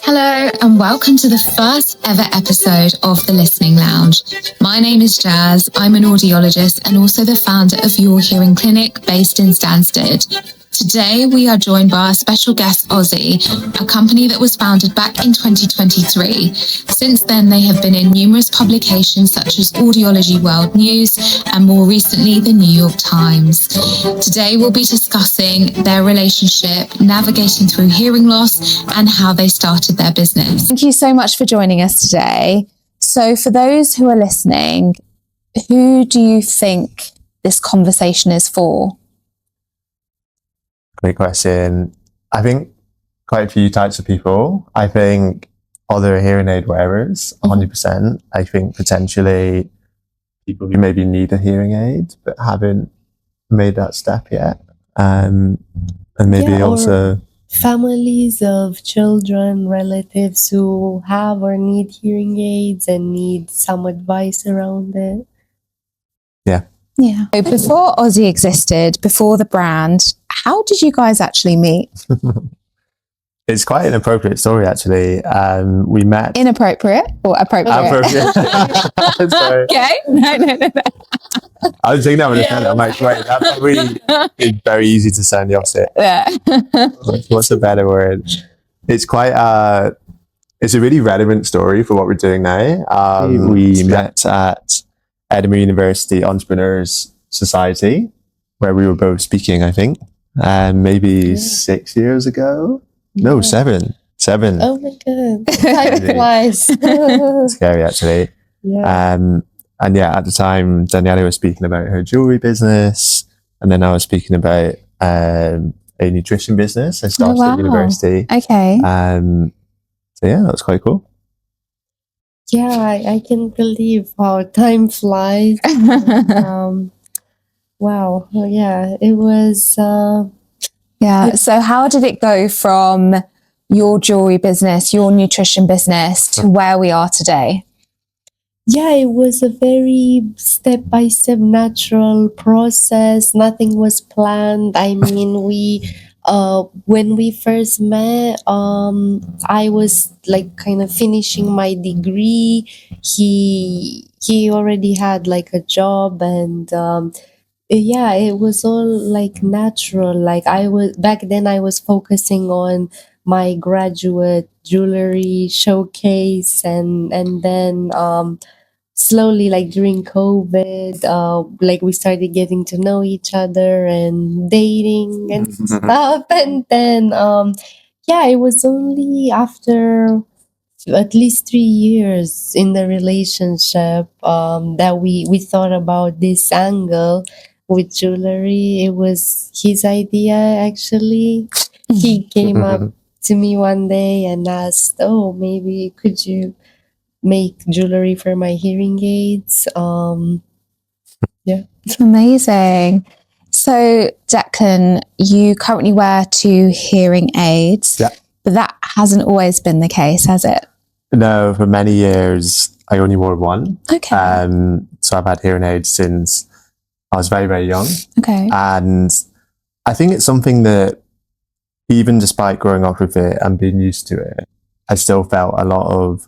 Hello and welcome to the first ever episode of The Listening Lounge. My name is Jazz. I'm an audiologist and also the founder of Your Hearing Clinic based in Stansted. Today we are joined by our special guest Auzi, a company that was founded back in 2023. Since then they have been in numerous publications such as Audiology World News and more recently the New York Times. Today we'll be discussing their relationship, navigating through hearing loss and how they started their business. Thank you so much for joining us today. So for those who are listening, who do you think this conversation is for? Great question. I think quite a few types of people. I think other hearing aid wearers, 100%. I think potentially people who maybe need a hearing aid but haven't made that step yet. And maybe also families of children, relatives who have or need hearing aids and need some advice around it. Yeah. So before Auzi existed, before the brand, how did you guys actually meet? It's quite an appropriate story, actually. We met. Inappropriate or appropriate? Sorry. Okay. No. I was thinking that when I said it. I'm like, wait, that probably is very easy to sound the opposite. Yeah. What's a better word? It's quite it's a really relevant story for what we're doing now. We met at Edinburgh University Entrepreneurs Society, where we were both speaking, I think, maybe 6 years ago. No, seven. Oh my god, time flies. Scary, actually. Yeah. And yeah, at the time, Daniela was speaking about her jewelry business, and then I was speaking about a nutrition business I started at university. Okay. So yeah, that was quite cool. Yeah, I can't believe how time flies. Wow. Yeah, it was. Yeah. So how did it go from your jewelry business, your nutrition business, to where we are today? Yeah, it was a very step-by-step natural process. Nothing was planned. I mean, when we first met, I was like kind of finishing my degree. He already had like a job, and yeah, it was all like natural. Like back then I was focusing on my graduate jewelry showcase, and then slowly, like during COVID, like we started getting to know each other and dating and stuff. And then yeah, it was only after at least 3 years in the relationship that we thought about this angle with jewelry. It was his idea, actually. He came up to me one day and asked, "Oh, maybe could you make jewelry for my hearing aids?" Yeah. Amazing. So, Declan, you currently wear 2 hearing aids, but that hasn't always been the case, has it? No, for many years I only wore one. Okay. So I've had hearing aids since I was very, very young. Okay. And I think it's something that, even despite growing up with it and being used to it, I still felt a lot of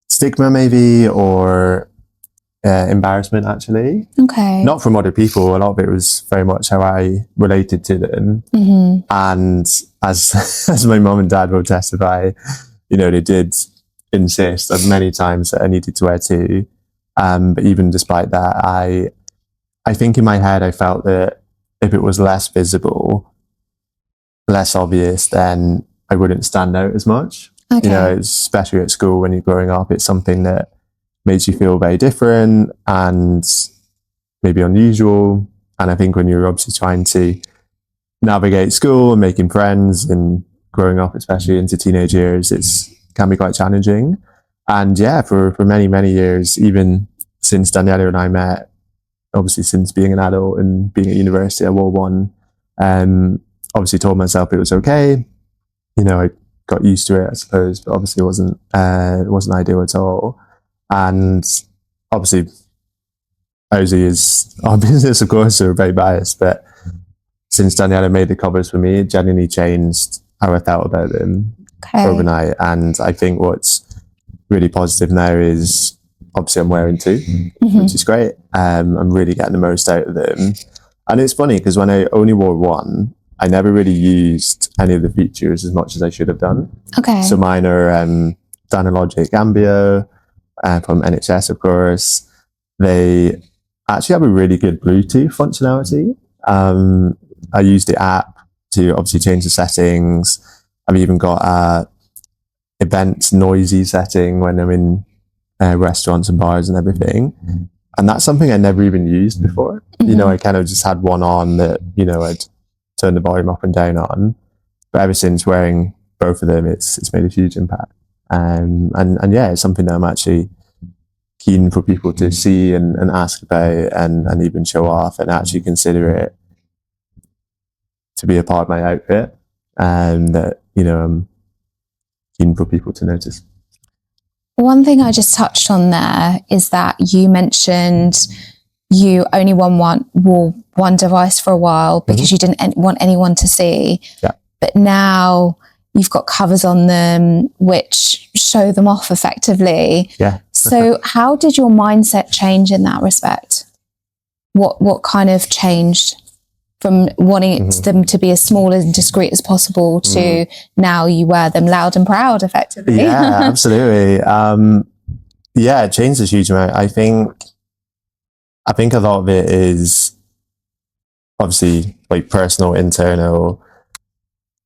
stigma maybe, or embarrassment, actually. Okay. Not from other people. A lot of it was very much how I related to them. And as my mum and dad will testify, you know, they did insist as many times that I needed to wear 2. But even despite that, I think in my head I felt that if it was less visible, less obvious, then I wouldn't stand out as much. Okay. You know, especially at school when you're growing up, it's something that makes you feel very different and maybe unusual. And I think when you're obviously trying to navigate school and making friends and growing up, especially into teenage years, it can be quite challenging. And yeah, for many, many years, even since Daniela and I met, obviously since being an adult and being at university, I wore one. Obviously told myself it was okay. You know, I got used to it, I suppose, but obviously it wasn't ideal at all. And obviously Auzi is our business, of course, so we're very biased, but since Daniela made the covers for me, it genuinely changed how I felt about them. overnight. And I think what's really positive now is obviously I'm wearing two, which is great. I'm really getting the most out of them. And it's funny because when I only wore one, I never really used any of the features as much as I should have done. Okay. So mine are Dynalogic Ambio from NHS, of course. They actually have a really good Bluetooth functionality. I use the app to obviously change the settings. I've even got a event noisy setting when I'm in restaurants and bars and everything. And that's something I never even used before. You know, I kind of just had one on that, you know, I'd turn the volume up and down on. But ever since wearing both of them, it's made a huge impact. And yeah, it's something that I'm actually keen for people to see and ask about and even show off and actually consider it to be a part of my outfit. And that, you know, I'm keen for people to notice. One thing I just touched on there is that you mentioned you only wore one device for a while because you didn't want anyone to see. Yeah. But now you've got covers on them which show them off effectively. Yeah. So how did your mindset change in that respect? What kind of changed from wanting them to be as small and discreet as possible to now you wear them loud and proud effectively? Yeah, absolutely. Yeah, it changed a huge amount. I think a lot of it is obviously like personal, internal,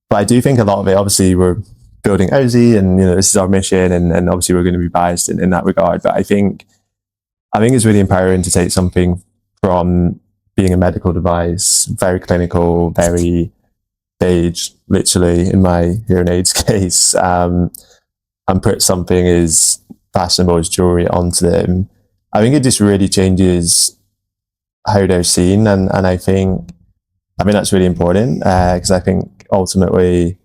but I do think a lot of it, obviously we're building Auzi and, you know, this is our mission and obviously we're going to be biased in that regard. But I think it's really empowering to take something from being a medical device, very clinical, very beige, literally in my hearing aids case, and put something as fashionable as jewelry onto them. I think it just really changes how they're seen, and I think that's really important because I think ultimately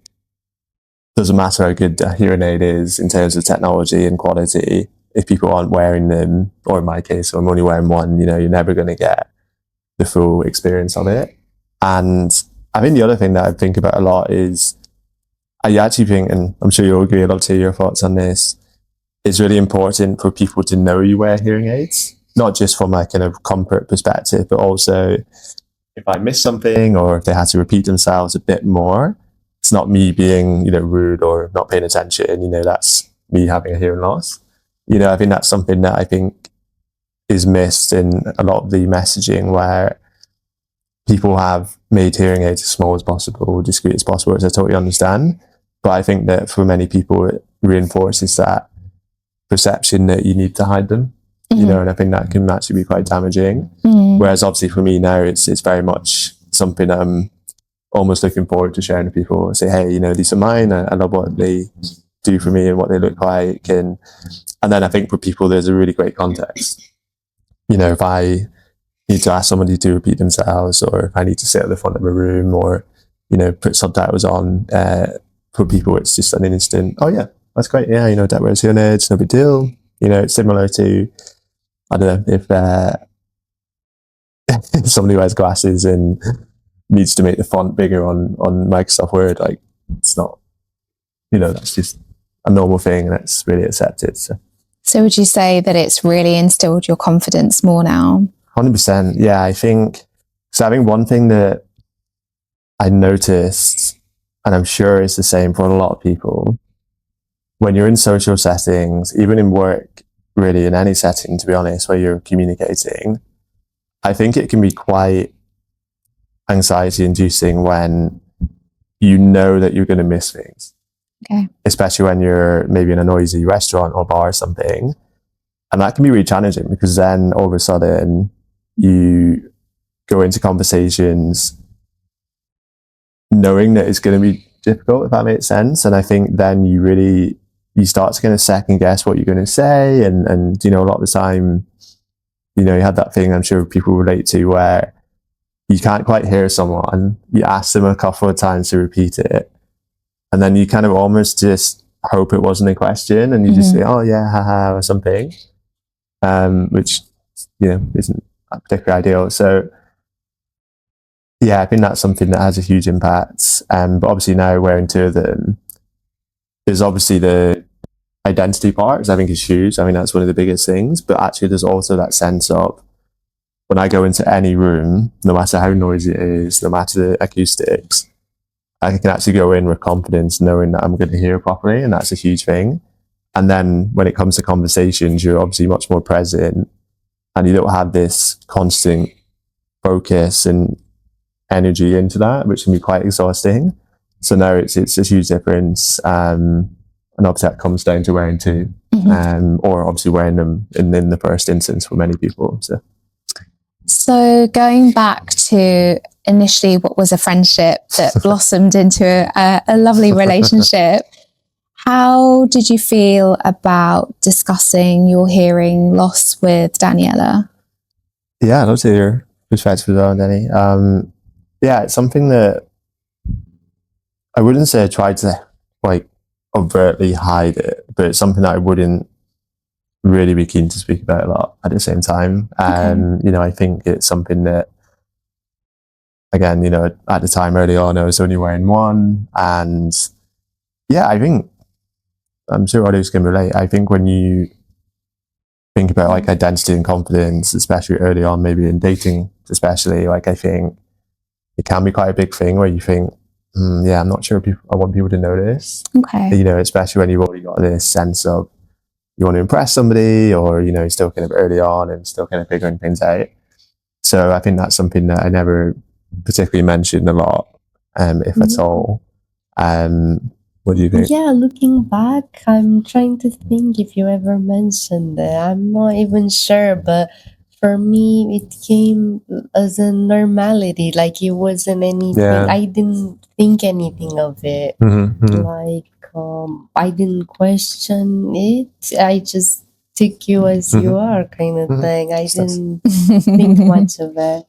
doesn't matter how good a hearing aid is in terms of technology and quality if people aren't wearing them, or in my case, I'm only wearing one. You know, you're never going to get the full experience of it. And I think the other thing that I think about a lot is I actually think, and I'm sure you'll agree, I'd love to hear your thoughts on this, it's really important for people to know you wear hearing aids, not just from a kind of comfort perspective, but also if I miss something or if they had to repeat themselves a bit more, it's not me being, you know, rude or not paying attention, you know, that's me having a hearing loss. You know, I think that's something that I think is missed in a lot of the messaging, where people have made hearing aids as small as possible, discreet as possible, which I totally understand. But I think that for many people, it reinforces that perception that you need to hide them, you know, and I think that can actually be quite damaging. Whereas obviously for me now, it's very much something that I'm almost looking forward to sharing with people. Say, hey, you know, these are mine. I love what they do for me and what they look like. And then I think for people, there's a really great context. You know, if I need to ask somebody to repeat themselves, or if I need to sit at the front of a room, or, you know, put subtitles on, for people, it's just an instant, oh yeah, that's great. Yeah, you know, that wears hearing aids, no big deal. You know, it's similar to, I don't know, if somebody wears glasses and needs to make the font bigger on Microsoft Word, like, it's not, you know, that's just a normal thing and it's really accepted. So would you say that it's really instilled your confidence more now? 100%. Yeah, I think one thing that I noticed, and I'm sure it's the same for a lot of people, when you're in social settings, even in work, really in any setting, to be honest, where you're communicating, I think it can be quite anxiety inducing when you know that you're going to miss things. Okay. Especially when you're maybe in a noisy restaurant or bar or something. And that can be really challenging, because then all of a sudden you go into conversations knowing that it's going to be difficult, if that makes sense. And I think then you start to kind of second guess what you're going to say. And, you know, a lot of the time, you know, you had that thing I'm sure people relate to where you can't quite hear someone, you ask them a couple of times to repeat it, and then you kind of almost just hope it wasn't a question, and you just say, oh yeah, haha, or something, which, you know, isn't particularly ideal. So yeah, I think that's something that has a huge impact. But obviously now wearing two of them, there's obviously the identity part, I think is huge. I mean, that's one of the biggest things. But actually, there's also that sense of when I go into any room, no matter how noisy it is, no matter the acoustics, I can actually go in with confidence, knowing that I'm going to hear properly, and that's a huge thing. And then when it comes to conversations, you're obviously much more present, and you don't have this constant focus and energy into that, which can be quite exhausting. So no, it's a huge difference. And obviously that comes down to wearing two, or obviously wearing them in the first instance for many people. So going back to initially what was a friendship that blossomed into a lovely relationship, how did you feel about discussing your hearing loss with Daniela? Yeah, I'd love to hear your perspective on Danny. Yeah, it's something that I wouldn't say I tried to like overtly hide it, but it's something that I wouldn't really be keen to speak about a lot at the same time. You know, I think it's something that, again, you know, at the time early on, I was only wearing one. And yeah, I think, I'm sure others can relate. I think when you think about like identity and confidence, especially early on, maybe in dating, especially, like I think it can be quite a big thing where you think, yeah, I'm not sure I want people to know this. Okay. You know, especially when you've already got this sense of you want to impress somebody, or, you know, you're still kind of early on and still kind of figuring things out. So I think that's something that I never particularly mentioned a lot, if at all. What do you think? Yeah, looking back, I'm trying to think if you ever mentioned it. I'm not even sure, but for me, it came as a normality. Like it wasn't anything. Yeah. I didn't think anything of it. Like I didn't question it. I just took you as you are, kind of thing. I didn't think much of it.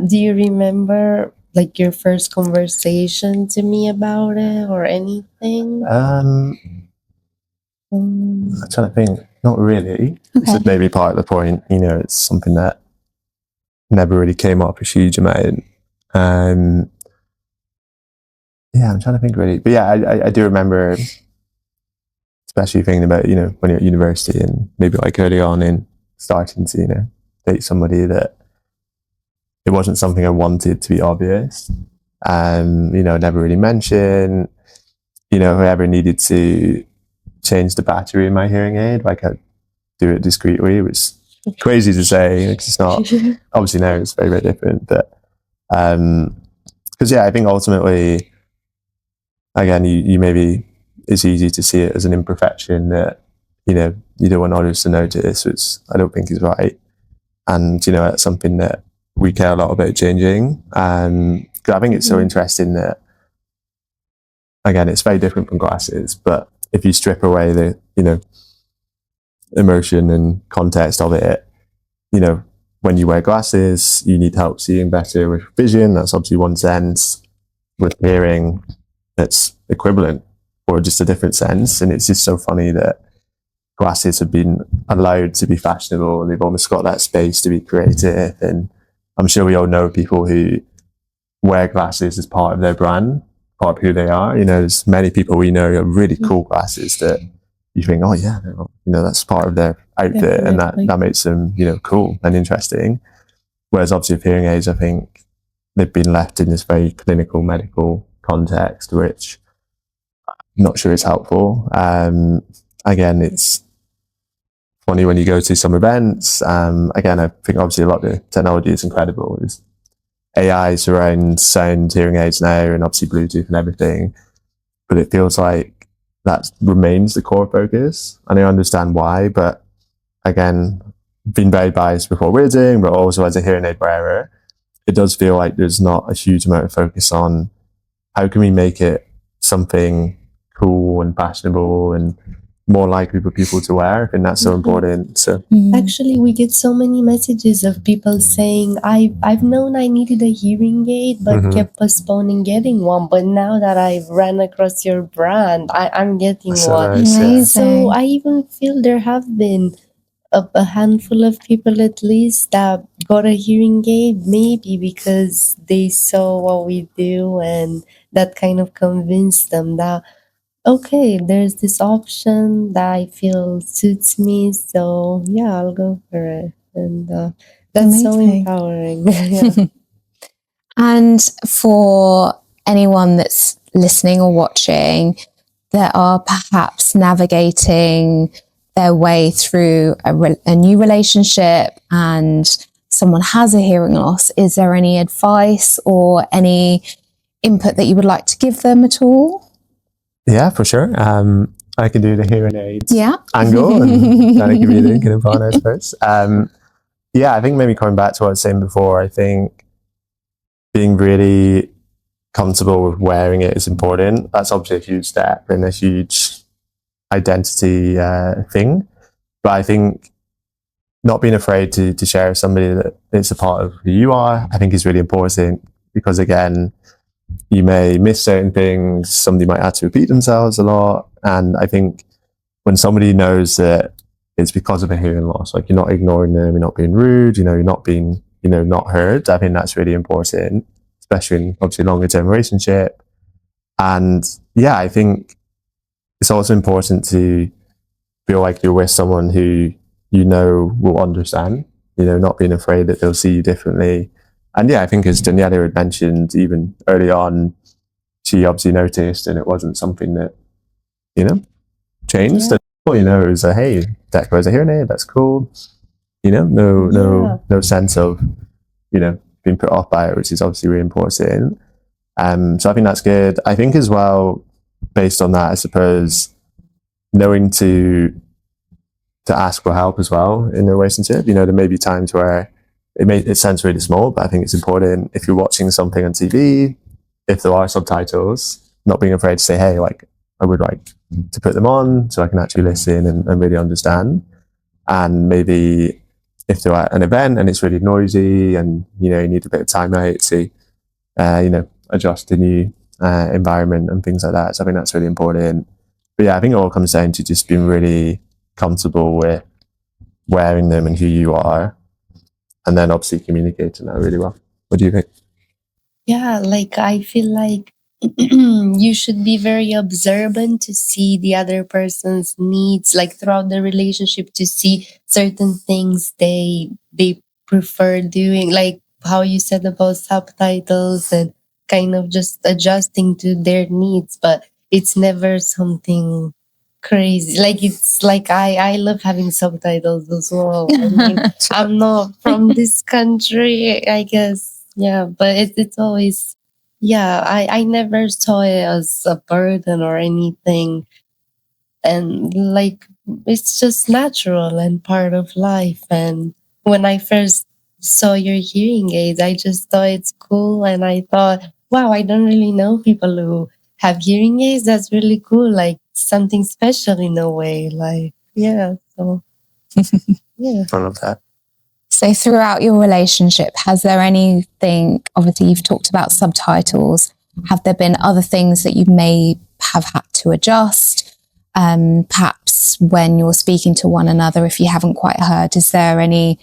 Do you remember like your first conversation to me about it or anything? I'm trying to think. Not really. This is maybe part of the point. You know, it's something that never really came up a huge amount. Yeah, I'm trying to think really. But yeah, I do remember, especially thinking about, you know, when you're at university and maybe like early on in starting to, you know, date somebody, that it wasn't something I wanted to be obvious. You know, never really mentioned, you know, whoever needed to change the battery in my hearing aid, like I'd do it discreetly, which is crazy to say, because it's not, obviously now it's very, very different. But, because yeah, I think ultimately, again, you maybe, it's easy to see it as an imperfection that, you know, you don't want others to notice, which I don't think is right. And, you know, it's something that we care a lot about changing. Because I think it's so interesting that, again, it's very different from glasses, but if you strip away the, you know, emotion and context of it, you know, when you wear glasses, you need help seeing better with vision. That's obviously one sense. With hearing, that's equivalent, or just a different sense. And it's just so funny that glasses have been allowed to be fashionable. They've almost got that space to be creative. And I'm sure we all know people who wear glasses as part of their brand, part of who they are. You know, there's many people we know who have really cool glasses that you think, oh yeah, you know, that's part of their outfit. Definitely. And that makes them, you know, cool and interesting. Whereas obviously with hearing aids, I think they've been left in this very clinical medical context, which I'm not sure is helpful. Again, it's funny when you go to some events. Again, I think obviously a lot of the technology is incredible. There's AIs around sound hearing aids now, and obviously Bluetooth and everything. But it feels like that remains the core focus. And I understand why, but again, been very biased before we're doing, but also as a hearing aid wearer, it does feel like there's not a huge amount of focus on how can we make it something cool and fashionable and more likely for people to wear, and that's so important. So Actually, we get so many messages of people saying, I've known I needed a hearing aid, but kept postponing getting one. But now that I've ran across your brand, I'm getting so one. nice, yeah. So I even feel there have been a handful of people at least that got a hearing aid, maybe because they saw what we do and that kind of convinced them that okay, there's this option that I feel suits me, so yeah, I'll go for it. And that's so Amazing. empowering. Yeah. And for anyone that's listening or watching that are perhaps navigating their way through a new relationship and someone has a hearing loss, is there any advice or any input that you would like to give them at all? Yeah, for sure. I can do the hearing aids Yeah. angle and kind of give you the kind of on, I suppose. Yeah, I think maybe coming back to what I was saying before, I think being really comfortable with wearing it is important. That's obviously a huge step and a huge identity thing. But I think not being afraid to share with somebody that it's a part of who you are, I think is really important, because again, you may miss certain things, somebody might have to repeat themselves a lot. And I think when somebody knows that it's because of a hearing loss, like you're not ignoring them, you're not being rude, you're not being, not heard, I think that's really important, especially in obviously longer term relationship. And yeah, I think it's also important to feel like you're with someone who will understand, not being afraid that they'll see you differently. And yeah, I think as Daniela had mentioned, even early on, she obviously noticed, and it wasn't something that, changed. Yeah. It was hey, that goes a hearing aid, that's cool. No sense of, being put off by it, which is obviously really important. So I think that's good. I think as well, based on that, I suppose, knowing to ask for help as well in a relationship. There may be times where it sounds really small, but I think it's important if you're watching something on TV, if there are subtitles, not being afraid to say, hey, like, I would like to put them on so I can actually listen and really understand. And maybe if they're at an event and it's really noisy and, you need a bit of time out to, adjust to new environment and things like that. So I think that's really important. But yeah, I think it all comes down to just being really comfortable with wearing them and who you are, and then obviously communicating that really well. What do you think? Yeah, like I feel like you should be very observant to see the other person's needs, like throughout the relationship, to see certain things they prefer doing, like how you said about subtitles and kind of just adjusting to their needs. But it's never something crazy. Like it's like I love having subtitles as well. I mean, I'm not from this country, I guess. Yeah, but it's always, yeah, I never saw it as a burden or anything. And like, it's just natural and part of life. And when I first saw your hearing aids, I just thought it's cool. And I thought, wow, I don't really know people who have hearing aids. That's really cool. Like something special in a way. Like, yeah. So, yeah. I love that. So throughout your relationship, has there anything, obviously you've talked about subtitles, have there been other things that you may have had to adjust? Perhaps when you're speaking to one another, if you haven't quite heard, is there anything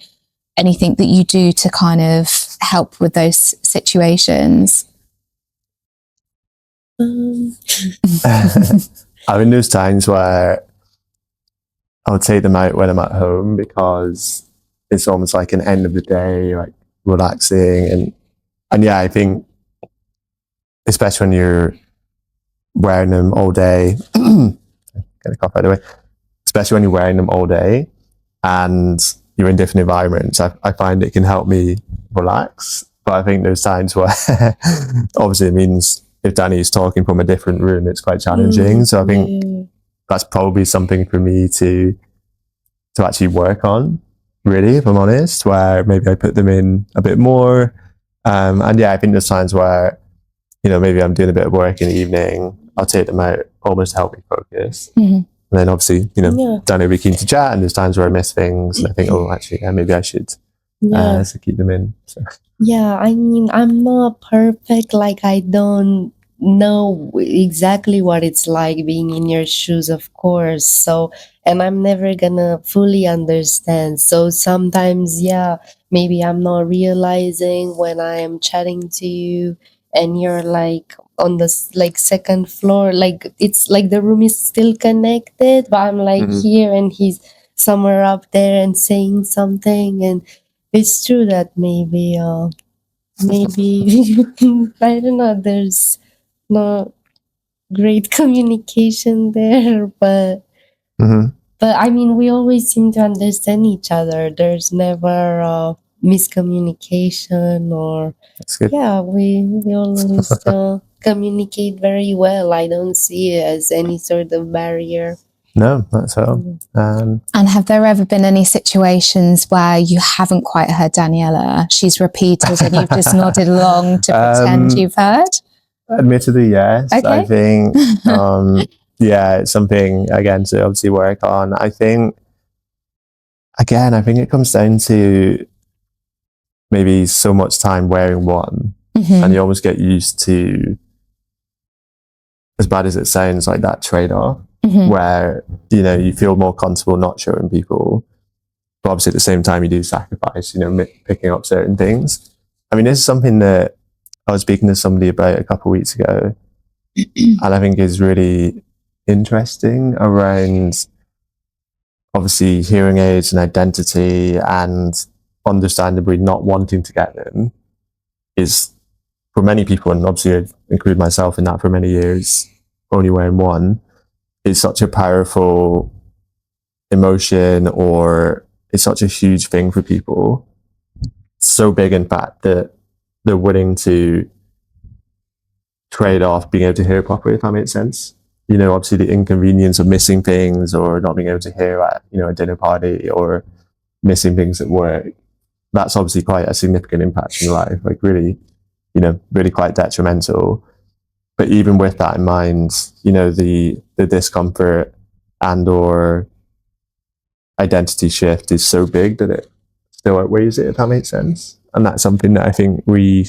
that you do to kind of help with those situations? I mean, there's times where I'll take them out when I'm at home, because it's almost like an end of the day, like relaxing. And yeah, I think especially when you're wearing them all day, get a cough out of the way, especially when you're wearing them all day and you're in different environments, I find it can help me relax. But I think there's times where obviously it means if Danny's talking from a different room, it's quite challenging. So I think that's probably something for me to actually work on, really, if I'm honest, where maybe I put them in a bit more. And yeah, I think there's times where, maybe I'm doing a bit of work in the evening, I'll take them out almost to help me focus. And then obviously, Danny will be keen to chat, and there's times where I miss things and I think, oh, actually, yeah, maybe I should so keep them in. So. Yeah, I mean, I'm not perfect. Like, I don't know exactly what it's like being in your shoes, of course. So, and I'm never gonna fully understand. So sometimes, yeah, maybe I'm not realizing when I am chatting to you and you're like on the like second floor, like it's like the room is still connected, but I'm like here and he's somewhere up there and saying something. And it's true that maybe I don't know, there's not great communication there, but I mean, we always seem to understand each other. There's never miscommunication, or That's good. yeah, we always communicate very well. I don't see it as any sort of barrier. No, that's all. And have there ever been any situations where you haven't quite heard Daniela? She's repeated and you've just nodded along to pretend you've heard? Admittedly, yes. Okay. I think, yeah, it's something, again, to obviously work on. I think it comes down to maybe so much time wearing one, and you almost get used to, as bad as it sounds, like that trade-off, where, you know, you feel more comfortable not showing people, but obviously at the same time you do sacrifice, you know, picking up certain things. I mean, this is something that I was speaking to somebody about a couple of weeks ago, and I think is really interesting around, obviously, hearing aids and identity, and understandably not wanting to get them is, for many people, and obviously I include myself in that, for many years only wearing one, is such a powerful emotion, or it's such a huge thing for people. So big, in fact, that they're willing to trade off being able to hear properly, if that makes sense. You know, obviously the inconvenience of missing things, or not being able to hear at, you know, a dinner party, or missing things at work. That's obviously quite a significant impact in your life, like really, you know, really quite detrimental. But even with that in mind, you know, the discomfort and or identity shift is so big that it still outweighs it, if that makes sense. And that's something that I think we're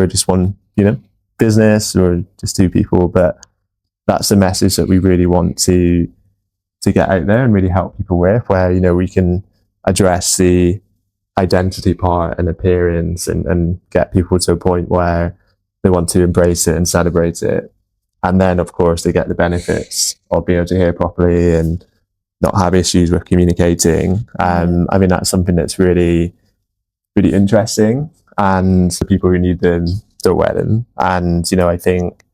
just one, you know, business, or just two people, but that's the message that we really want to get out there and really help people with, where, you know, we can address the identity part and appearance, and get people to a point where they want to embrace it and celebrate it. And then, of course, they get the benefits of being able to hear properly and not have issues with communicating. I mean, that's something that's really, really interesting. And the people who need them don't wear them. And, you know, I think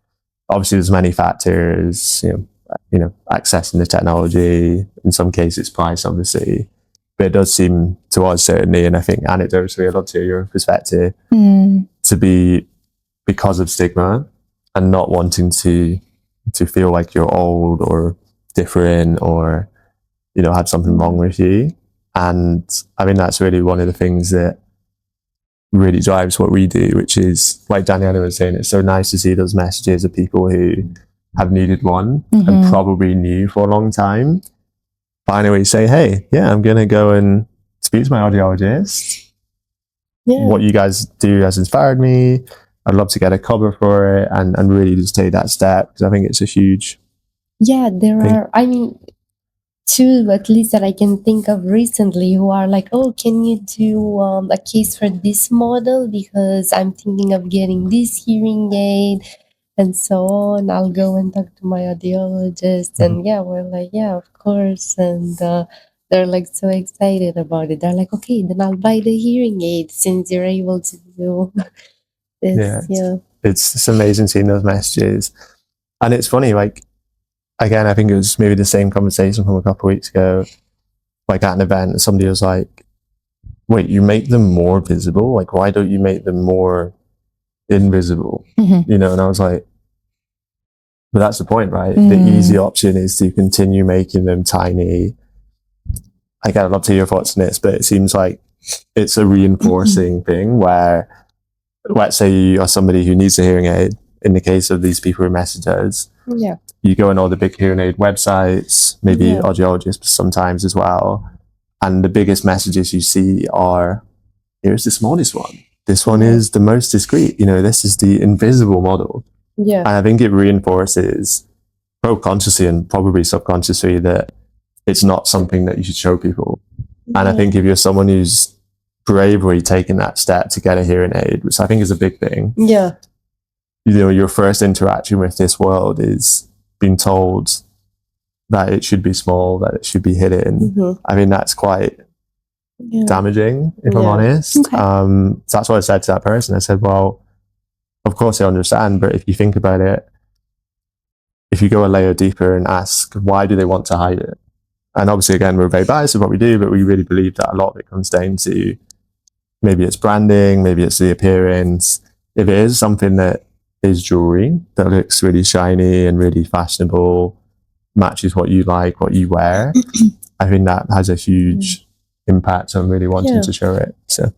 obviously there's many factors, you know, accessing the technology, in some cases price, obviously. But it does seem to us, certainly, and I think anecdotally, I'd love to hear your perspective, to be because of stigma and not wanting to feel like you're old or different, or, you know, had something wrong with you. And I mean, that's really one of the things that really drives what we do, which is, like Daniela was saying, it's so nice to see those messages of people who have needed one and probably knew for a long time, finally say, hey, yeah, I'm going to go and speak to my audiologist. Yeah. What you guys do has inspired me. I'd love to get a cover for it, and really just take that step, because I think it's a huge there thing. I mean, two at least that I can think of recently, who are like, oh, can you do a case for this model, because I'm thinking of getting this hearing aid and so on. I'll go and talk to my audiologist. And yeah, we're like, yeah, of course. And they're like so excited about it. They're like, okay, then I'll buy the hearing aid since you're able to do this. It's amazing seeing those messages. And it's funny, like, again, I think it was maybe the same conversation from a couple of weeks ago, like at an event, somebody was like, wait, you make them more visible? Like, why don't you make them more invisible? You know, and I was like, but that's the point, right? The easy option is to continue making them tiny. Again, I'd love to hear your thoughts on this, but it seems like it's a reinforcing thing where, let's say you are somebody who needs a hearing aid. In the case of these people who message us, you go on all the big hearing aid websites, maybe audiologists sometimes as well, and the biggest messages you see are, here's the smallest one. This one is the most discreet. You know, this is the invisible model. Yeah. And I think it reinforces, both consciously and probably subconsciously, that it's not something that you should show people. And I think if you're someone who's bravely taking that step to get a hearing aid, which I think is a big thing, your first interaction with this world is being told that it should be small, that it should be hidden. I mean, that's quite damaging, if I'm honest. Okay. So that's what I said to that person. I said, well, of course I understand, but if you think about it, if you go a layer deeper and ask, why do they want to hide it? And obviously, again, we're very biased with what we do, but we really believe that a lot of it comes down to maybe it's branding, maybe it's the appearance. If it is something that is jewelry that looks really shiny and really fashionable, matches what you like, what you wear, I think that has a huge impact on really wanting to show it. So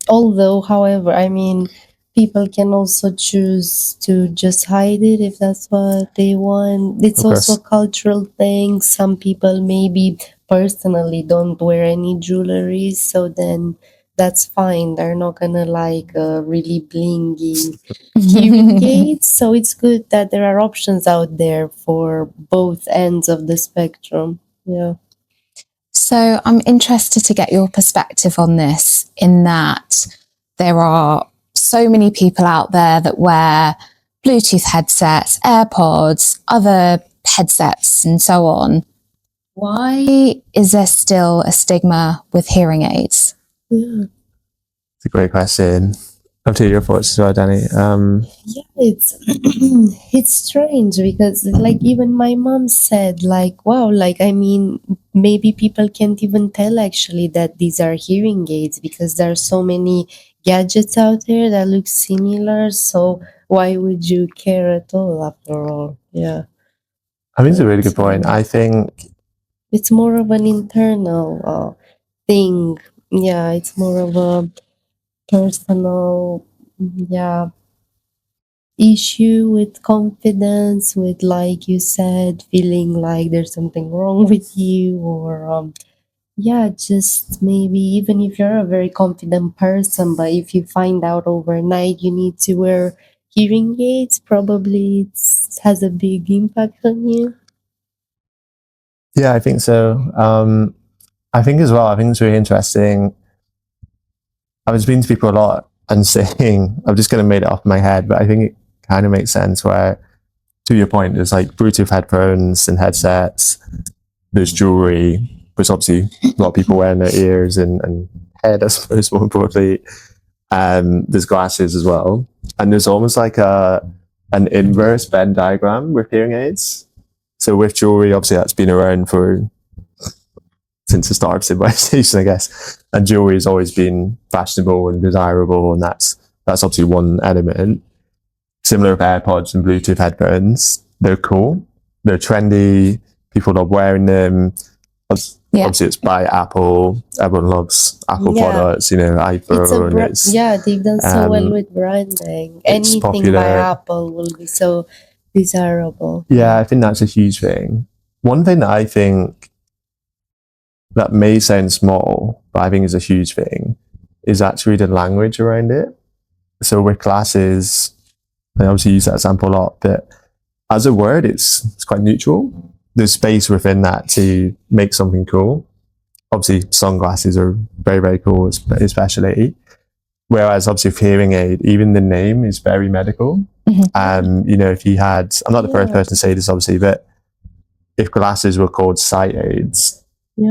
Although, however, I mean, people can also choose to just hide it if that's what they want. It's also a cultural thing. Some people maybe personally don't wear any jewelry, so then that's fine. They're not gonna like really blingy hearing aids. So it's good that there are options out there for both ends of the spectrum. Yeah. So I'm interested to get your perspective on this, in that there are so many people out there that wear Bluetooth headsets, AirPods, other headsets, and so on. Why is there still a stigma with hearing aids? It's a great question. Up to your thoughts as well, Danny. Yeah, it's it's strange because like even my mom said like, wow, like I mean maybe people can't even tell actually that these are hearing aids because there are so many gadgets out there that look similar, so why would you care at all after all? Yeah, I think it's a really good point. I think it's more of an internal thing. Yeah, it's more of a personal issue with confidence, with like you said, feeling like there's something wrong with you, or just maybe even if you're a very confident person, but if you find out overnight you need to wear hearing aids, probably it has a big impact on you. Yeah, I think so. I think as well, I think it's really interesting. I was speaking to people a lot and saying, I'm just going to make it off my head, but I think it kind of makes sense where, to your point, there's like Bluetooth headphones and headsets, there's jewelry, which obviously a lot of people wear in their ears and head, I suppose, more importantly. There's glasses as well. And there's almost like an inverse Venn diagram with hearing aids. So with jewelry, obviously that's been around since the start of civilization, I guess. And jewelry has always been fashionable and desirable, and that's obviously one element. Similar with AirPods and Bluetooth headphones, they're cool, they're trendy, people love wearing them. Obviously, it's by Apple. Everyone loves Apple products, iPhone. They've done so well with branding. Anything popular. by Apple will be so desirable. Yeah, I think that's a huge thing. One thing that I think that may sound small, but I think is a huge thing, is actually the language around it. So with glasses, I obviously use that example a lot, but as a word, it's quite neutral. There's space within that to make something cool. Obviously, sunglasses are very, very cool, especially. Whereas obviously with hearing aid, even the name is very medical. If you had, I'm not the first person to say this obviously, but if glasses were called sight aids,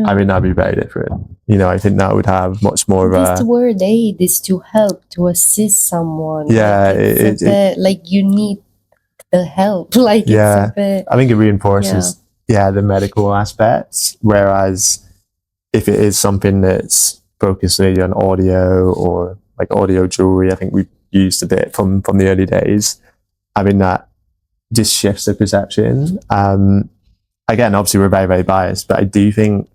I mean, that'd be very different. I think that would have much more of a... This word aid is to help, to assist someone. Yeah. Like you need the help. Like it's a bit... I think it reinforces, the medical aspects. Whereas if it is something that's focused maybe on audio or like audio jewelry, I think we've used a bit from the early days. I mean, that just shifts the perception. Again, obviously we're very, very biased, but I do think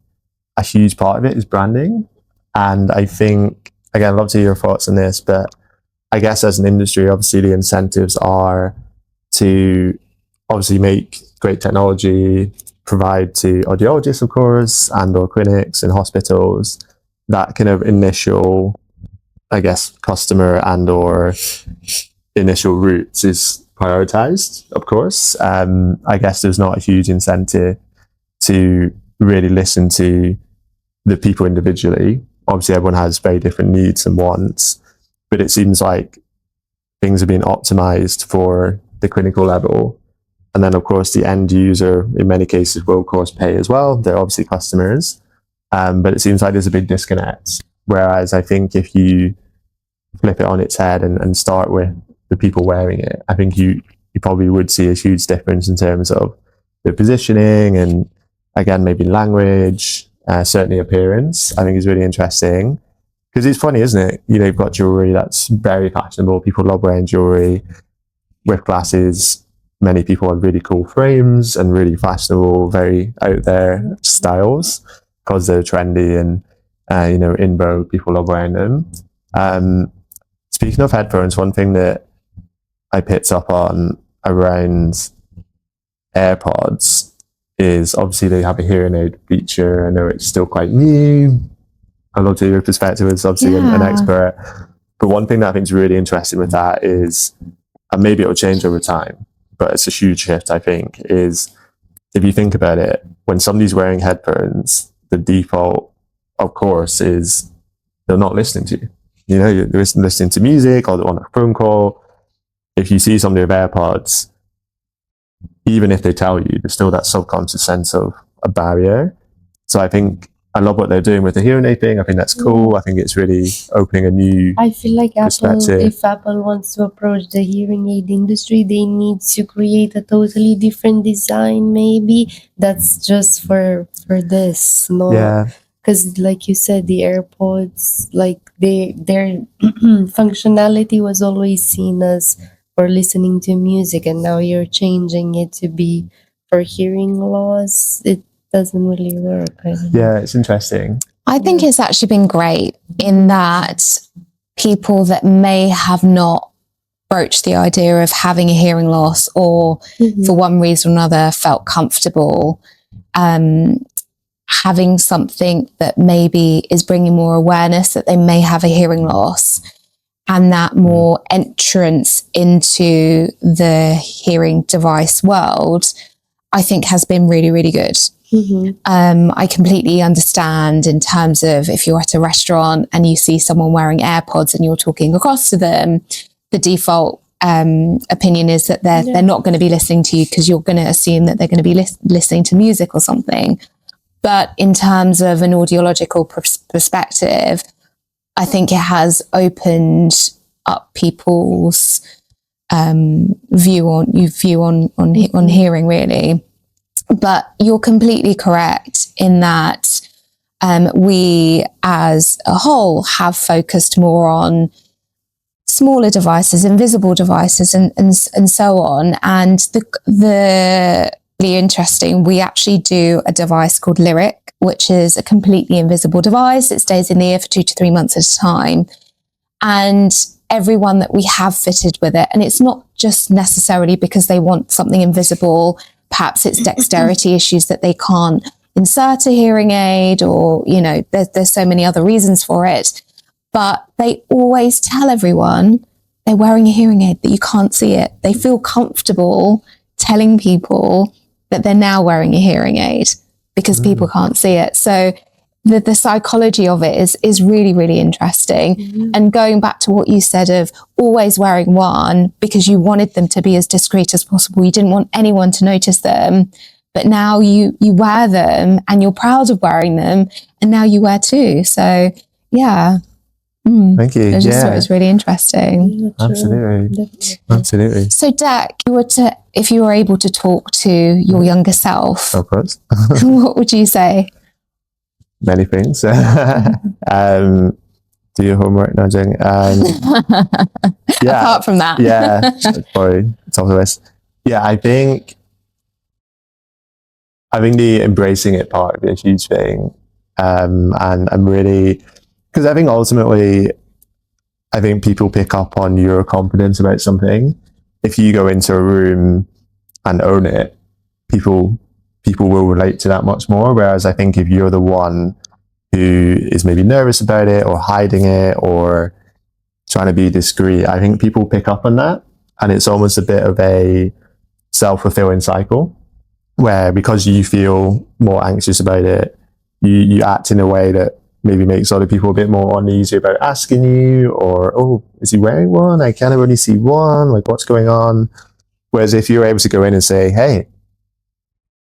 a huge part of it is branding. And I think, again, I'd love to hear your thoughts on this, but I guess as an industry, obviously the incentives are to obviously make great technology, provide to audiologists, of course, and or clinics and hospitals that kind of initial, I guess, customer and or initial routes is prioritized, of course. I guess there's not a huge incentive to really listen to the people individually. Obviously, everyone has very different needs and wants, but it seems like things are being optimized for the clinical level. And then, of course, the end user, in many cases, will, of course, pay as well. They're obviously customers. But it seems like there's a big disconnect. Whereas I think if you flip it on its head and start with the people wearing it, I think you probably would see a huge difference in terms of the positioning and, again, maybe language, certainly appearance. I think is really interesting. Because it's funny, isn't it? You know, you've got jewelry that's very fashionable. People love wearing jewelry with glasses. Many people have really cool frames and really fashionable, very out there styles because they're trendy and, you know, in vogue. People love wearing them. Speaking of headphones, one thing that I picked up on around AirPods is obviously they have a hearing aid feature. I know it's still quite new. I'd love to hear your perspective as obviously an expert. But one thing that I think is really interesting with that is, and maybe it'll change over time, but it's a huge shift, I think, is if you think about it, when somebody's wearing headphones, the default, of course, is they're not listening to you. You know, you're listening to music or on a phone call. If you see somebody with AirPods, even if they tell you, there's still that subconscious sense of a barrier. So I think I love what they're doing with the hearing aid thing. I think that's cool. I think it's really opening a new I feel like perspective. if Apple wants to approach the hearing aid industry, they need to create a totally different design. Maybe that's just for this, no? Yeah. Because, like you said, the AirPods, like their functionality was always seen as for listening to music, and now you're changing it to be for hearing loss. It doesn't really work. Yeah, it's interesting. I think it's actually been great in that people that may have not broached the idea of having a hearing loss or for one reason or another felt comfortable having something that maybe is bringing more awareness that they may have a hearing loss, and that more entrance into the hearing device world, I think has been really, really good. I completely understand in terms of if you're at a restaurant and you see someone wearing AirPods and you're talking across to them, the default opinion is that they're not going to be listening to you because you're going to assume that they're going to be listening to music or something. But in terms of an audiological perspective, I think it has opened up people's view on hearing, really. But you're completely correct in that we as a whole have focused more on smaller devices, invisible devices and so on. And the really interesting, we actually do a device called Lyric, which is a completely invisible device. It stays in the ear for 2 to 3 months at a time. And everyone that we have fitted with it, and it's not just necessarily because they want something invisible, perhaps it's dexterity issues that they can't insert a hearing aid, or, you know, there's so many other reasons for it. But they always tell everyone they're wearing a hearing aid, that you can't see it. They feel comfortable telling people that they're now wearing a hearing aid because people can't see it. So the psychology of it is really, really interesting. And going back to what you said of always wearing one because you wanted them to be as discreet as possible. You didn't want anyone to notice them. But now you wear them and you're proud of wearing them. And now you wear two. So, yeah. Thank you. I just thought it was really interesting. Absolutely. So, Dec, if you were able to talk to your younger self, of course, what would you say? Many things. Do your homework, no, Jing. Yeah. Apart from that, probably top of the list. Yeah, I think the embracing it part is a huge thing, and I'm really. Because I think ultimately, I think people pick up on your confidence about something. If you go into a room and own it, people will relate to that much more. Whereas I think if you're the one who is maybe nervous about it or hiding it or trying to be discreet, I think people pick up on that. And it's almost a bit of a self-fulfilling cycle where because you feel more anxious about it, you act in a way that maybe makes other people a bit more uneasy about asking you, or, oh, is he wearing one? I kind of only see one, like what's going on? Whereas if you're able to go in and say, hey,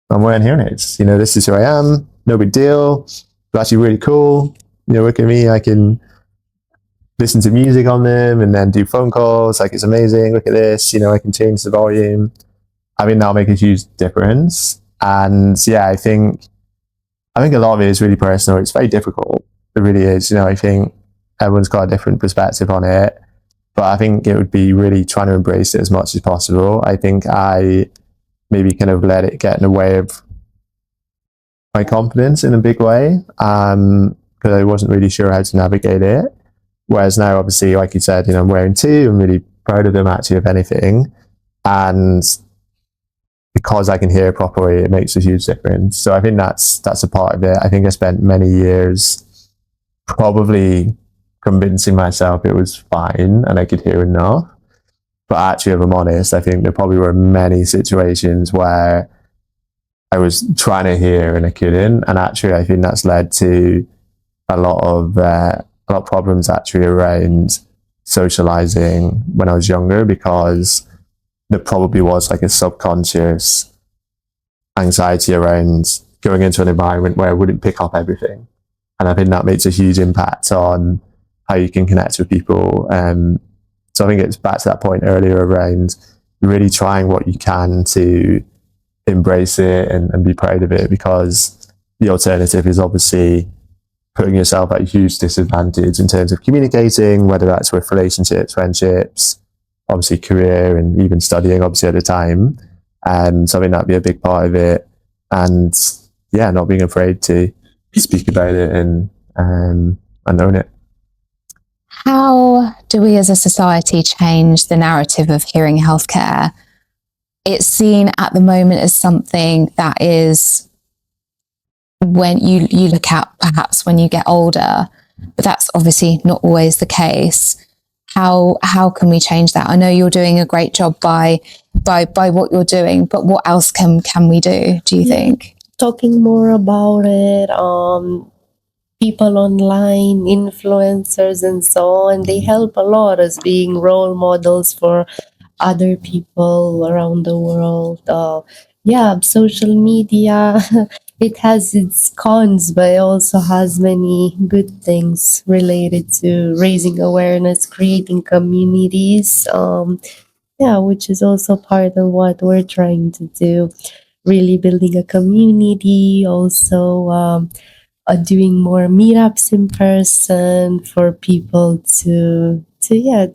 I'm wearing hearing aids, this is who I am, no big deal, it's actually really cool, look at me, I can listen to music on them and then do phone calls, like it's amazing, look at this, I can change the volume. I mean, that'll make a huge difference. And yeah, I think a lot of it is really personal. It's very difficult. It really is. I think everyone's got a different perspective on it, but I think it would be really trying to embrace it as much as possible. I think I maybe kind of let it get in the way of my confidence in a big way, because I wasn't really sure how to navigate it. Whereas now, obviously, like you said, I'm wearing two. I'm really proud of them, actually, if anything. And because I can hear properly, it makes a huge difference. So I think that's a part of it. I think I spent many years probably convincing myself it was fine and I could hear enough. But actually, if I'm honest, I think there probably were many situations where I was trying to hear and I couldn't. And actually, I think that's led to a lot of problems actually around socializing when I was younger, because there probably was like a subconscious anxiety around going into an environment where I wouldn't pick up everything. And I think that makes a huge impact on how you can connect with people. So I think it's back to that point earlier around really trying what you can to embrace it and be proud of it, because the alternative is obviously putting yourself at a huge disadvantage in terms of communicating, whether that's with relationships, friendships, obviously career, and even studying obviously at the time. So I think that'd be a big part of it. And yeah, not being afraid to speak about it and own it. How do we as a society change the narrative of hearing healthcare? It's seen at the moment as something that is, when you look at perhaps when you get older, but that's obviously not always the case. How can we change that? I know you're doing a great job by what you're doing, but what else can we do you think? Talking more about it, people online, influencers and so on, they help a lot as being role models for other people around the world. Social media, it has its cons, but it also has many good things related to raising awareness, creating communities, which is also part of what we're trying to do, really building a community, also doing more meetups in person for people to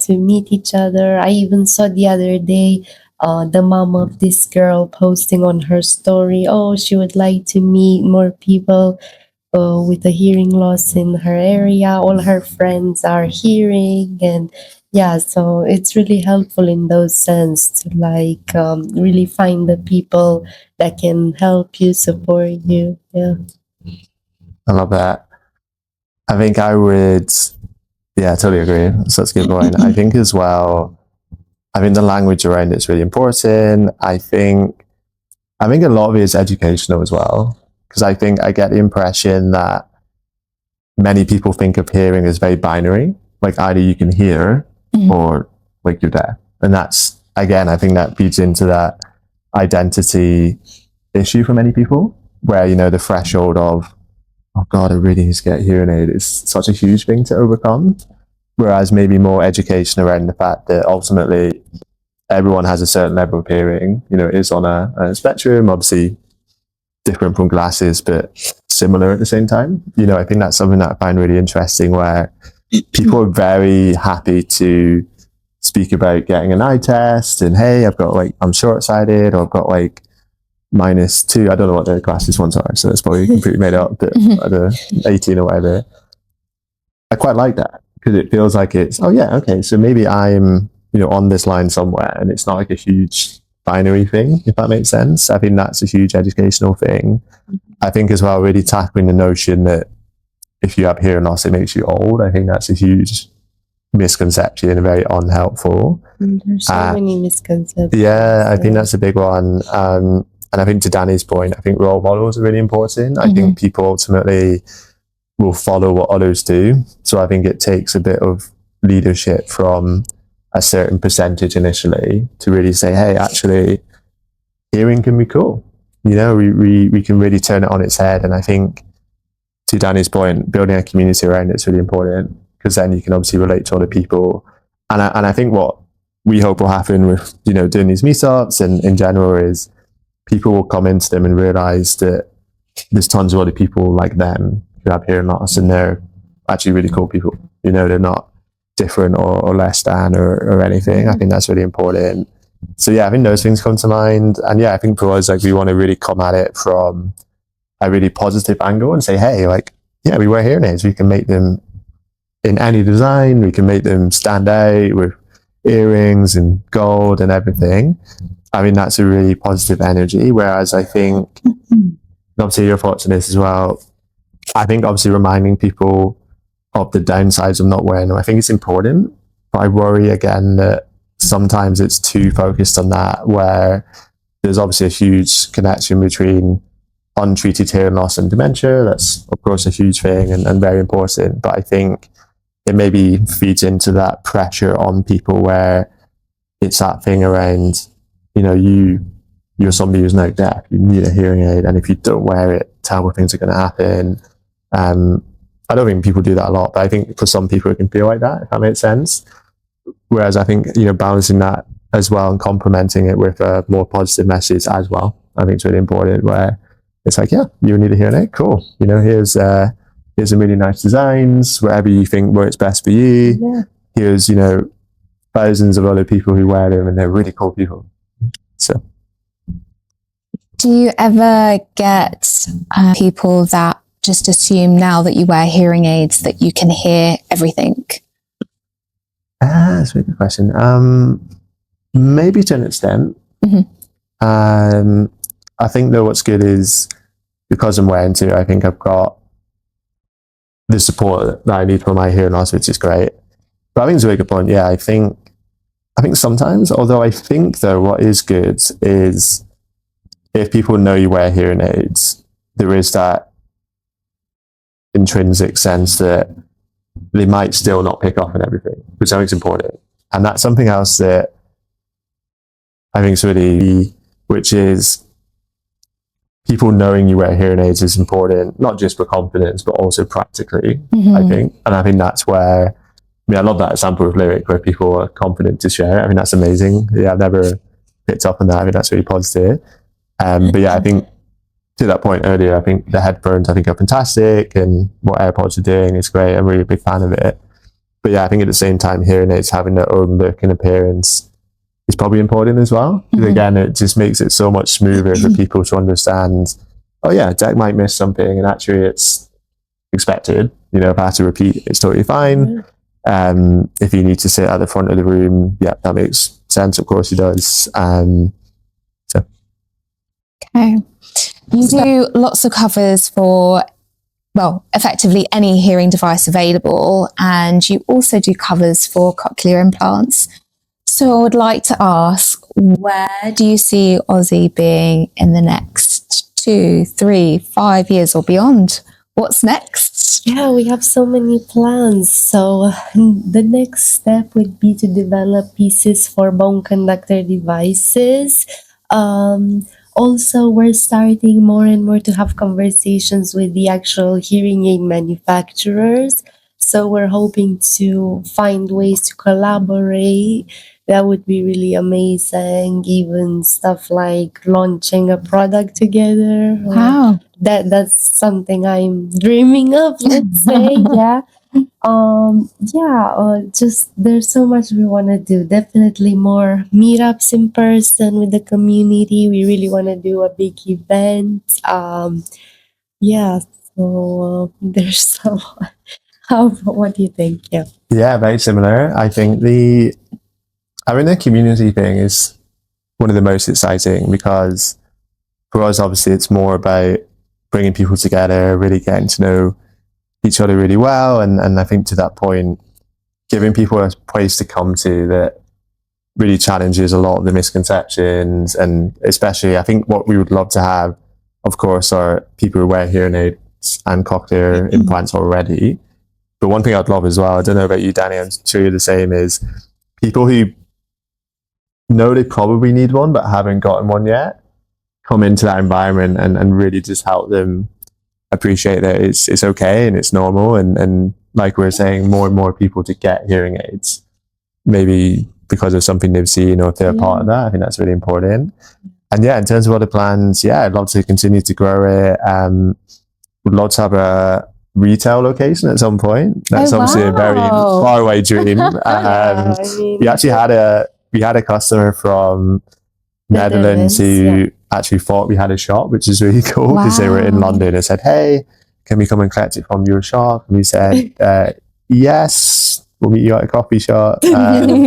meet each other. I even saw the other day the mom of this girl posting on her story, she would like to meet more people with a hearing loss in her area. All her friends are hearing, and so it's really helpful in those sense to really find the people that can help you, support you. I love that. I think I would, totally agree. So that's a good point. I think as well, the language around it's really important. I think a lot of it is educational as well, because I think I get the impression that many people think of hearing as very binary, like either you can hear or like you're deaf. And that's, again, I think that feeds into that identity issue for many people, where, the threshold of, oh God, I really need to get a hearing aid, is such a huge thing to overcome. Whereas maybe more education around the fact that ultimately everyone has a certain level of hearing, it is on a spectrum, obviously different from glasses, but similar at the same time. I think that's something that I find really interesting, where people are very happy to speak about getting an eye test and, hey, I've got I'm short-sighted, or I've got -2. I don't know what the glasses ones are, so it's probably completely made up, but at 18 or whatever. I quite like that, because it feels like it's, okay, so maybe I'm, on this line somewhere, and it's not like a huge binary thing, if that makes sense. I think that's a huge educational thing. I think as well, really tackling the notion that if you have hearing loss, it makes you old. I think that's a huge misconception and very unhelpful. There's so many misconceptions. Yeah, I think that's a big one. And I think to Danny's point, I think role models are really important. I think people ultimately will follow what others do. So I think it takes a bit of leadership from a certain percentage initially to really say, hey, actually, hearing can be cool. You know, we can really turn it on its head. And I think, to Danny's point, building a community around it is really important, because then you can obviously relate to other people. And I think what we hope will happen with, you know, doing these meetups and in general is people will come into them and realize that there's tons of other people like them who have hearing loss, and they're actually really cool people. You know, they're not different or less than or anything. I think that's really important. So yeah, I think those things come to mind. And yeah, I think for us, like, we want to really come at it from a really positive angle and say, hey, like, yeah, we wear hearing aids. We can make them in any design. We can make them stand out with earrings and gold and everything. I mean, that's a really positive energy. Whereas I think, obviously your thoughts on this as well, I think obviously reminding people of the downsides of not wearing them, I think it's important. But I worry again that sometimes it's too focused on that, where there's obviously a huge connection between untreated hearing loss and dementia. That's of course a huge thing and very important. But I think it maybe feeds into that pressure on people where it's that thing around, you know, you're somebody who's now deaf, you need a hearing aid, and if you don't wear it, terrible things are going to happen. I don't think people do that a lot, but I think for some people it can feel like that, if that makes sense. Whereas I think, you know, balancing that as well and complementing it with a more positive message as well, I think it's really important, where it's like, yeah, you need a hearing aid, cool. You know, here's some really nice designs, wherever you think works best for you. Yeah. Here's, you know, thousands of other people who wear them, and they're really cool people. So, Do you ever get people that just assume now that you wear hearing aids that you can hear everything? That's a good question. Maybe to an extent. I think though what's good is, because I'm wearing two, I think I've got the support that I need for my hearing loss, which is great. But I think it's a really good point. Yeah, I think sometimes, although I think though what is good is if people know you wear hearing aids, there is that intrinsic sense that they might still not pick up on everything, which I think is important. And that's something else that I think is really, which is people knowing you wear hearing aids is important, not just for confidence, but also practically, I think. And I think that's where, I mean, I love that example of Lyric where people are confident to share it. I mean, that's amazing. Yeah, I've never picked up on that. I think that's really positive. But yeah, I think to that point earlier, I think the headphones, I think, are fantastic, and what AirPods are doing is great. I'm really a big fan of it. But yeah, I think at the same time, hearing aids having their own look and appearance is probably important as well. Because again, it just makes it so much smoother for people to understand, oh yeah, Deck might miss something, and actually it's expected. You know, if I have to repeat, it's totally fine. If you need to sit at the front of the room, yeah, that makes sense. Of course it does. Okay. You do lots of covers for, well, effectively any hearing device available, and you also do covers for cochlear implants. So I would like to ask, where do you see Auzi being in the next 2, 3, 5 years or beyond? What's next? Yeah, we have so many plans. So the next step would be to develop pieces for bone conductor devices. Also, we're starting more and more to have conversations with the actual hearing aid manufacturers. So we're hoping to find ways to collaborate. That would be really amazing. Even stuff like launching a product together. Wow. That's something I'm dreaming of, let's say. Yeah. Just there's so much we want to do. Definitely more meetups in person with the community. We really want to do a big event. There's so what do you think? Yeah, very similar. I think the community thing is one of the most exciting, because for us, obviously, it's more about bringing people together, really getting to know each other really well. And I think to that point, giving people a place to come to that really challenges a lot of the misconceptions. And especially, I think what we would love to have, of course, are people who wear hearing aids implants and cochlear implants already. But one thing I'd love as well, I don't know about you, Danny, I'm sure you're the same, is people who know they probably need one but haven't gotten one yet, come into that environment and really just help them appreciate that it's okay and it's normal. And like we were saying, more and more people to get hearing aids, maybe because of something they've seen or if they're a part of that. I think that's really important. And yeah, in terms of other plans, yeah, I'd love to continue to grow it. Would love to have a retail location at some point. That's obviously a very far away dream. We actually had a customer from Netherlands who actually thought we had a shop, which is really cool, because they were in London and said, hey, can we come and collect it from your shop? And we said, yes, we'll meet you at a coffee shop. But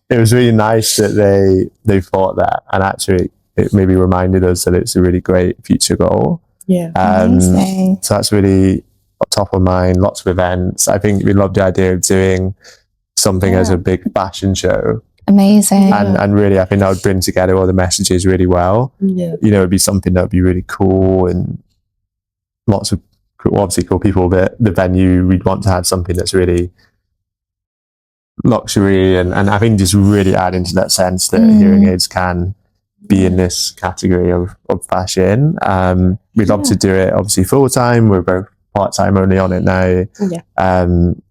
it was really nice that they thought that, and actually it maybe reminded us that it's a really great future goal. Yeah. So that's really top of mind. Lots of events. I think we love the idea of doing something as a big fashion show. Amazing. And really, I think that would bring together all the messages really well. Yeah. You know, it'd be something that would be really cool, and lots of obviously cool people. But the venue, we'd want to have something that's really luxury, and I think just really add into that sense that hearing aids can be in this category of fashion. We'd love to do it obviously full time. We're both part-time only on it now.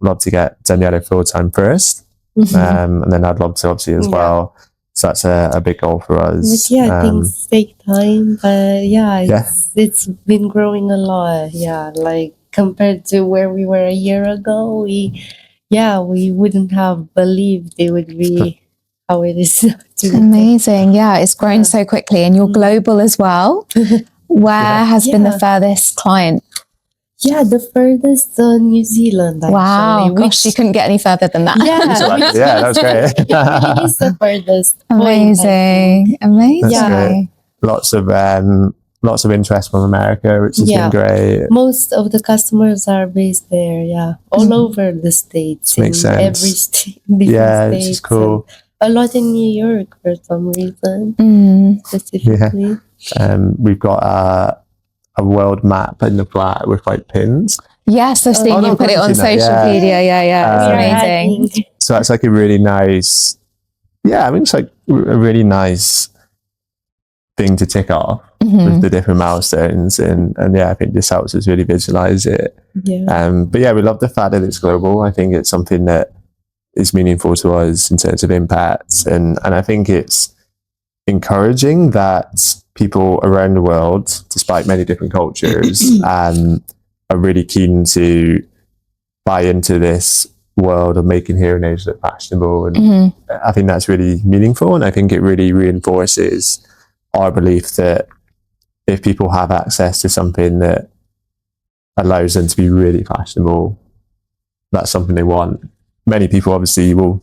Love to get Daniela full-time first. And then I'd love to obviously as well. So that's a big goal for us. But things take time, but it's been growing a lot. Like compared to where we were a year ago, we wouldn't have believed it would be how it is today. Amazing. Yeah, it's grown so quickly, and you're global as well. Where has been the furthest client? Yeah, the furthest New Zealand. Actually, wow, gosh, you couldn't get any further than that. Yeah, that was great. It is the furthest. Amazing, amazing. Lots of interest from America, which has been great. Most of the customers are based there. All over the states. Makes sense. Every state, different states. Which is cool. A lot in New York for some reason, specifically. We've got a world map in the flat with like pins. Yes, I've seen you put it on social media. It's amazing. So it's like a really nice, I mean, it's like a really nice thing to tick off with the different milestones, and I think this helps us really visualize it. But we love the fact that it's global. I think it's something that is meaningful to us in terms of impact, and I think it's encouraging that people around the world, despite many different cultures, are really keen to buy into this world of making hearing aids look fashionable. And I think that's really meaningful, and I think it really reinforces our belief that if people have access to something that allows them to be really fashionable, that's something they want. Many people obviously will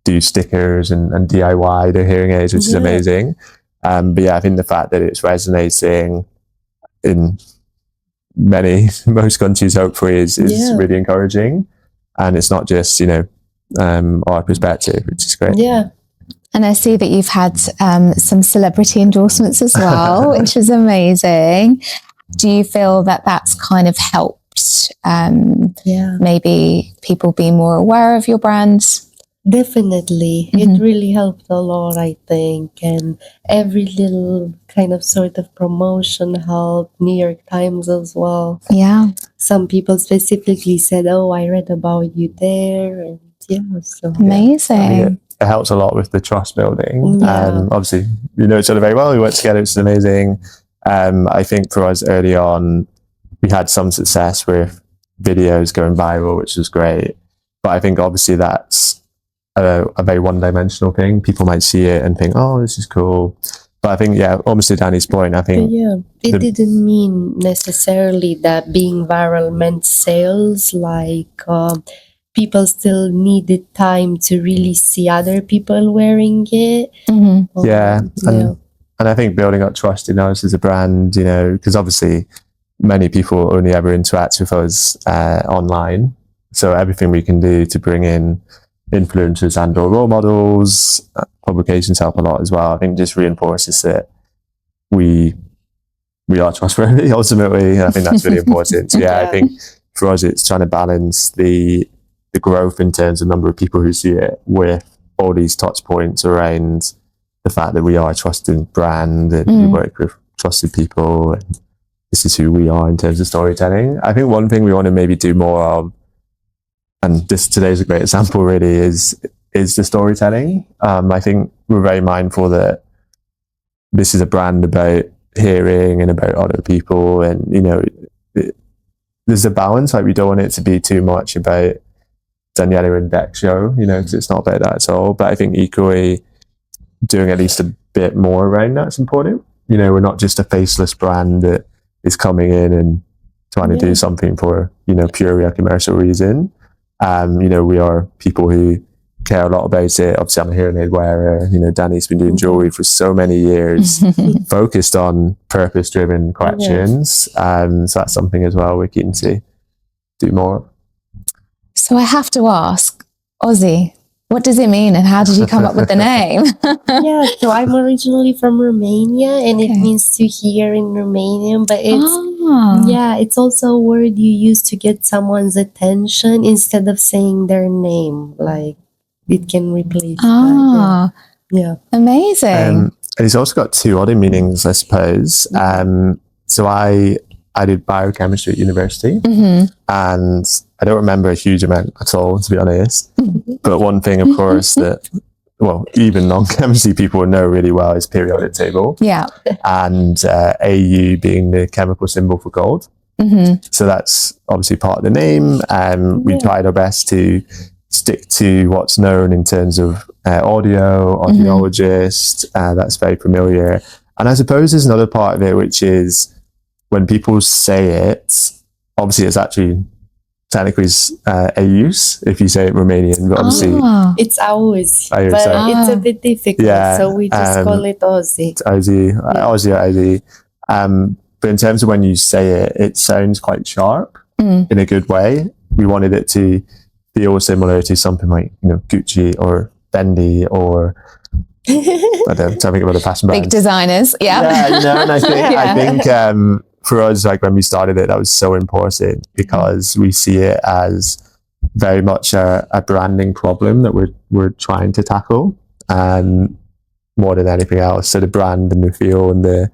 do stickers and DIY their hearing aids, which is amazing. But I think the fact that it's resonating in most countries, hopefully, is really encouraging. And it's not just, our perspective, which is great. Yeah. And I see that you've had some celebrity endorsements as well, which is amazing. Do you feel that that's kind of helped maybe people be more aware of your brands? Definitely. It really helped a lot, I think. And every little kind of sort of promotion helped. New York Times as well. Yeah. Some people specifically said, oh, I read about you there. And so amazing. I mean, it helps a lot with the trust building. Obviously, we know each other very well. We work together, which is amazing. I think for us early on, we had some success with videos going viral, which was great. But I think obviously that's a very one-dimensional thing. People might see it and think, oh, this is cool. But I think, almost to Danny's point, I think... it didn't mean necessarily that being viral meant sales. Like, people still needed time to really see other people wearing it. And I think building up trust in us as a brand, because obviously many people only ever interact with us online. So everything we can do to bring in influencers and or role models, publications help a lot as well. I think just reinforces that we we are trustworthy ultimately. I think that's really important. So I think for us, it's trying to balance the growth in terms of number of people who see it with all these touch points around the fact that we are a trusted brand and we work with trusted people. And this is who we are in terms of storytelling. I think one thing we want to maybe do more of, and today's a great example really, is the storytelling. I think we're very mindful that this is a brand about hearing and about other people, and there's a balance. Like, we don't want it to be too much about Daniela and Beck show, because it's not about that at all. But I think equally doing at least a bit more around that's important. We're not just a faceless brand that is coming in and trying to do something for purely a commercial reason. We are people who care a lot about it. Obviously, I'm a hearing aid wearer. Danny's been doing jewelry for so many years, focused on purpose-driven questions. So that's something as well we're keen to do more. So I have to ask, Auzi, what does it mean and how did you come up with the name? So I'm originally from Romania, and it means to hear in Romanian, but it's also a word you use to get someone's attention instead of saying their name. Like, it can replace that. Amazing. And it's also got two other meanings, I suppose. So I did biochemistry at university, and I don't remember a huge amount at all, to be honest. But one thing, of course, that, even non-chemistry people know really well is periodic table. Yeah. And AU being the chemical symbol for gold. So that's obviously part of the name. We tried our best to stick to what's known in terms of audio, audiologist. That's very familiar. And I suppose there's another part of it, which is when people say it, obviously it's actually technically Auzi if you say it Romanian, but obviously it's Auzi, but it's a bit difficult, so we just call it Auzi. Auzi. But in terms of when you say it, it sounds quite sharp in a good way. We wanted it to feel similar to something like Gucci or Fendi or I don't know, something about the fashion brands. Big designers, and I think for us, like when we started it, that was so important because we see it as very much a branding problem that we're trying to tackle, more than anything else. So the brand and the feel and the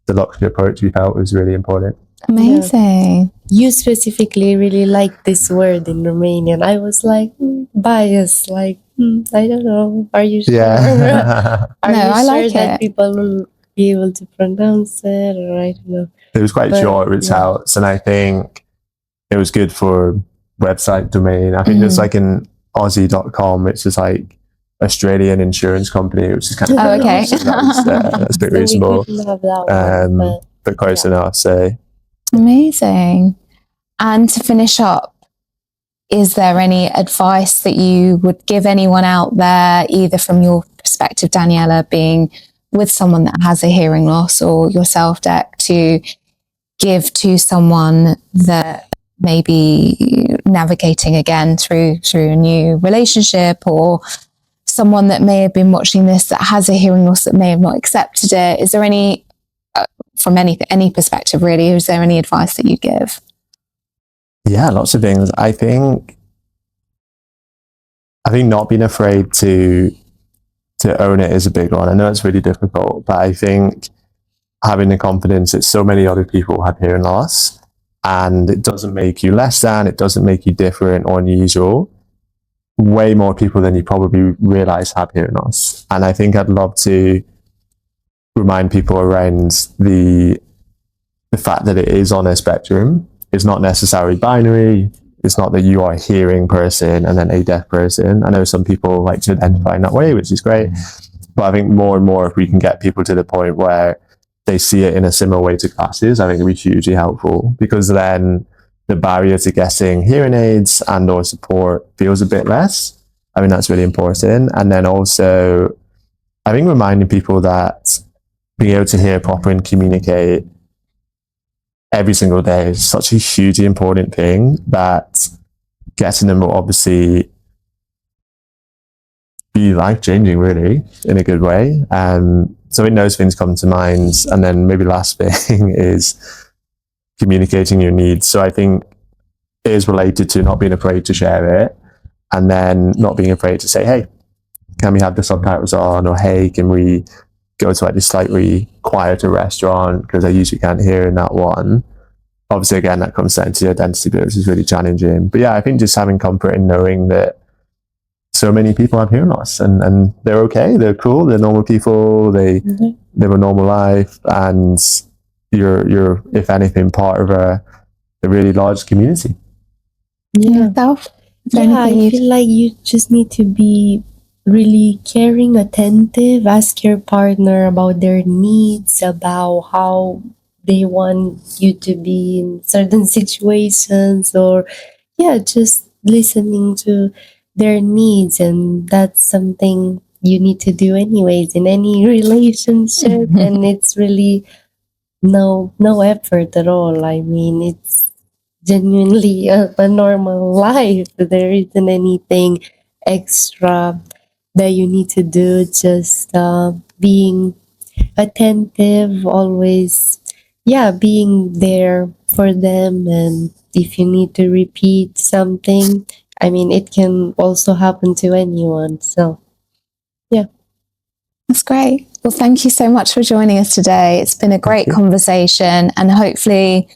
luxury approach we felt was really important. Amazing. You specifically really like this word in Romanian. I was like biased, like I don't know. Are you sure? I like that people will be able to pronounce it, or I don't know. It was quite short, which helps, and I think it was good for website domain. I think there's like an Aussie.com, which is like Australian insurance company, which is kind of that's a bit reasonable, but close enough. So amazing. And to finish up, is there any advice that you would give anyone out there, either from your perspective, Daniela, being with someone that has a hearing loss, or yourself, Deck, to give to someone that may be navigating again through a new relationship, or someone that may have been watching this that has a hearing loss that may have not accepted it? Is there any, from any perspective really, is there any advice that you'd give? Yeah, lots of things. I think not being afraid to own it is a big one. I know it's really difficult, but I think having the confidence that so many other people have hearing loss, and it doesn't make you less than, it doesn't make you different or unusual. Way more people than you probably realize have hearing loss. And I think I'd love to remind people around the fact that it is on a spectrum. It's not necessarily binary. It's not that you are a hearing person and then a deaf person. I know some people like to identify in that way, which is great. But I think more and more, if we can get people to the point where they see it in a similar way to classes, I think it'll be hugely helpful, because then the barrier to getting hearing aids and or support feels a bit less. I mean, that's really important. And then also, I think reminding people that being able to hear proper and communicate every single day is such a hugely important thing, that getting them will obviously be life-changing, really, in a good way. So I think those things come to mind. And then maybe last thing is communicating your needs. So I think it is related to not being afraid to share it, and then not being afraid to say, hey, can we have the subtitles on? Or hey, can we go to like this slightly quieter restaurant because I usually can't hear in that one. Obviously, again, that comes down to the identity bit, which is really challenging. But yeah, I think just having comfort in knowing that so many people have hearing loss, and they're okay, they're cool, they're normal people, they live a normal life, and you're if anything part of a really large community. Yeah, I feel like you just need to be really caring, attentive, ask your partner about their needs, about how they want you to be in certain situations, or just listening to their needs. And that's something you need to do anyways in any relationship. And it's really no effort at all. I mean, it's genuinely a normal life. There isn't anything extra that you need to do. Just being attentive, always being there for them. And if you need to repeat something, I mean, it can also happen to anyone. So that's great. Well, thank you so much for joining us today. It's been a great conversation, and hopefully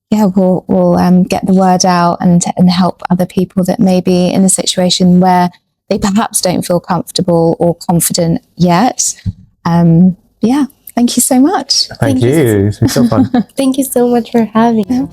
we'll get the word out and help other people that may be in a situation where they perhaps don't feel comfortable or confident yet. Thank you so much. Thank you. It's been so fun. thank you so much for having me.